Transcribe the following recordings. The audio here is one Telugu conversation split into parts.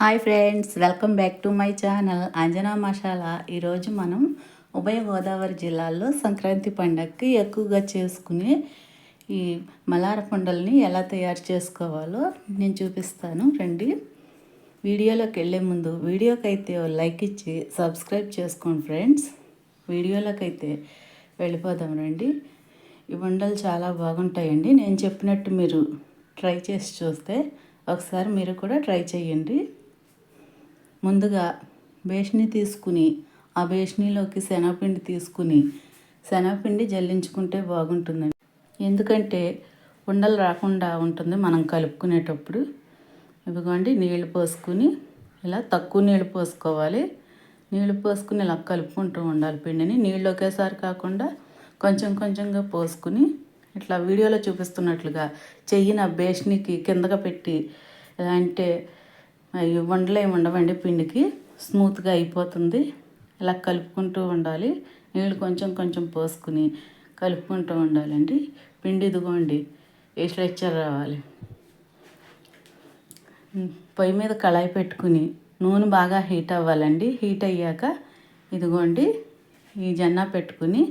Hi friends, welcome back to my channel Anjana masala. ఈరోజు మనం ఉభయ గోదావరి జిల్లాల్లో సంక్రాంతి పండగకి ఎక్కువగా చేసుకునే ఈ మలార పుండల్ని ఎలా తయారు చేసుకోవాలో నేను చూపిస్తాను. రండి, వీడియోలోకి వెళ్ళే ముందు వీడియోకి అయితే లైక్ ఇచ్చి సబ్స్క్రైబ్ చేసుకోండి ఫ్రెండ్స్. వీడియోలోకి అయితే వెళ్ళిపోదాం రండి. ఈ వంటలు చాలా బాగుంటాయండి. నేను చెప్పినట్టు మీరు ట్రై చేసి చూస్తే ఒకసారి మీరు కూడా ట్రై చేయండి. ముందుగా బేషని తీసుకుని ఆ బేషనీలోకి శనగపిండి తీసుకుని శనగపిండి జల్లించుకుంటే బాగుంటుందండి. ఎందుకంటే ఉండలు రాకుండా ఉంటుంది మనం కలుపుకునేటప్పుడు. ఇదిగోండి, నీళ్లు పోసుకుని ఇలా తక్కువ నీళ్ళు పోసుకోవాలి. నీళ్ళు పోసుకుని ఇలా కలుపుకుంటూ ఉండాలి. పిండిని నీళ్ళు ఒకేసారి కాకుండా కొంచెం కొంచెంగా పోసుకుని ఇట్లా వీడియోలో చూపిస్తున్నట్లుగా చెయ్యిన బేషనీకి కిందగా పెట్టి ఎలా అంటే అవి వండలు ఏమి ఉండవండి, పిండికి స్మూత్గా అయిపోతుంది. ఇలా కలుపుకుంటూ ఉండాలి. నీళ్ళు కొంచెం కొంచెం పోసుకుని కలుపుకుంటూ ఉండాలండి. పిండి ఇదిగోండి ఏ స్ట్రక్చర్ రావాలి. పొయ్యి మీద కళాయి పెట్టుకుని నూనె బాగా హీట్ అవ్వాలండి. హీట్ అయ్యాక ఇదిగోండి ఈ జొన్న పెట్టుకుని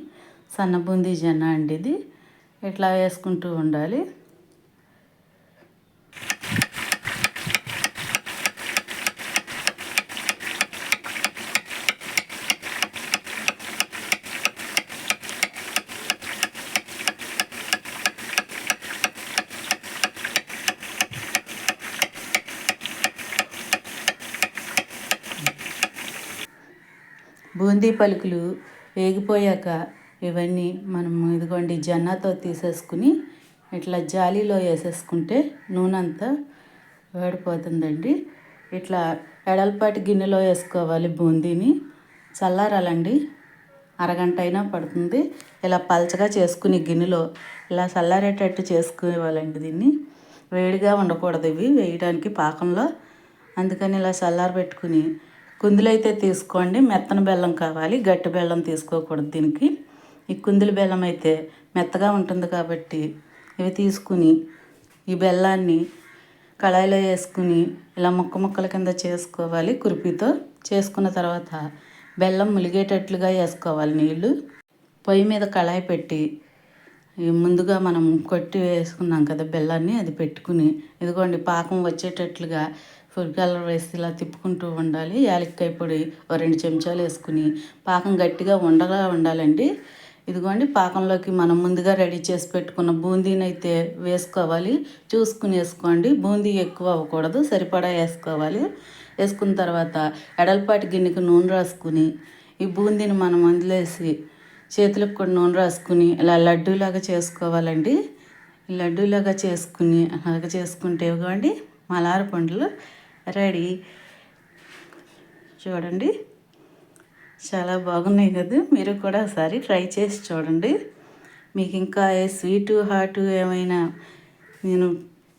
సన్న బూందీ జొన్న అండి, ఇది ఇట్లా వేసుకుంటూ ఉండాలి. బూందీ పలుకులు వేగిపోయాక ఇవన్నీ మనం ఇదిగోండి జొన్నతో తీసేసుకుని ఇట్లా జాలీలో వేసేసుకుంటే నూనె అంతా వేడిపోతుందండి. ఇట్లా ఎడల్పాటి గిన్నెలో వేసుకోవాలి. బూందీని చల్లారాలండి, అరగంట అయినా పడుతుంది. ఇలా పలచగా చేసుకుని గిన్నెలో ఇలా చల్లారేటట్టు చేసుకోవాలండి. దీన్ని వేడిగా ఉండకూడదు ఇవి వేయడానికి పాకంలో. అందుకని ఇలా చల్లారి పెట్టుకుని కుందులు అయితే తీసుకోండి. మెత్తన బెల్లం కావాలి, గట్టి బెల్లం తీసుకోకూడదు దీనికి. ఈ కుందులు బెల్లం అయితే మెత్తగా ఉంటుంది కాబట్టి ఇవి తీసుకుని ఈ బెల్లాన్ని కళాయిలో వేసుకుని ఇలా ముక్క ముక్కల కింద చేసుకోవాలి. కుర్పీతో చేసుకున్న తర్వాత బెల్లం ములిగేటట్లుగా వేసుకోవాలి నీళ్ళు. పొయ్యి మీద కళాయి పెట్టి ముందుగా మనం కొట్టి వేసుకున్నాం కదా బెల్లాన్ని, అది పెట్టుకుని ఇదిగోండి పాకం వచ్చేటట్లుగా ఫుడ్ కలర్ వేసి ఇలా తిప్పుకుంటూ ఉండాలి. యాలక్కాయ పొడి 2 చెంచాలు వేసుకుని పాకం గట్టిగా ఉండగా ఉండాలండి. ఇదిగోండి పాకంలోకి మనం ముందుగా రెడీ చేసి పెట్టుకున్న బూందీని అయితే వేసుకోవాలి. చూసుకుని వేసుకోండి, బూందీ ఎక్కువ అవ్వకూడదు, సరిపడా వేసుకోవాలి. వేసుకున్న తర్వాత ఎడల్పాటి గిన్నెకి నూనె రాసుకుని ఈ బూందీని మనం అందులో వేసి చేతులకు కూడా నూనె రాసుకుని ఇలా లడ్డూలాగా చేసుకోవాలండి. లడ్డూలాగా చేసుకుని అలాగ చేసుకుంటే ఇవ్వండి మలార పండ్లు రెడీ. చూడండి, చాలా బాగున్నాయి కదా. మీరు కూడా ఒకసారి ట్రై చేసి చూడండి. మీకు ఇంకా స్వీటు హాటు ఏమైనా నేను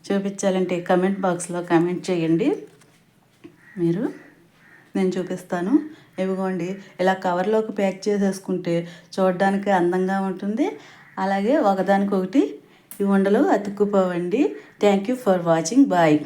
చూపించాలంటే కమెంట్ బాక్స్లో కమెంట్ చేయండి. నేను చూపిస్తాను. ఇవిగోండి ఇలా కవర్లోకి ప్యాక్ చేసేసుకుంటే చూడడానికి అందంగా ఉంటుంది. అలాగే ఒకదానికొకటి ఈ ఉండలు అతుక్కుపోవండి. Thank you for watching. Bye.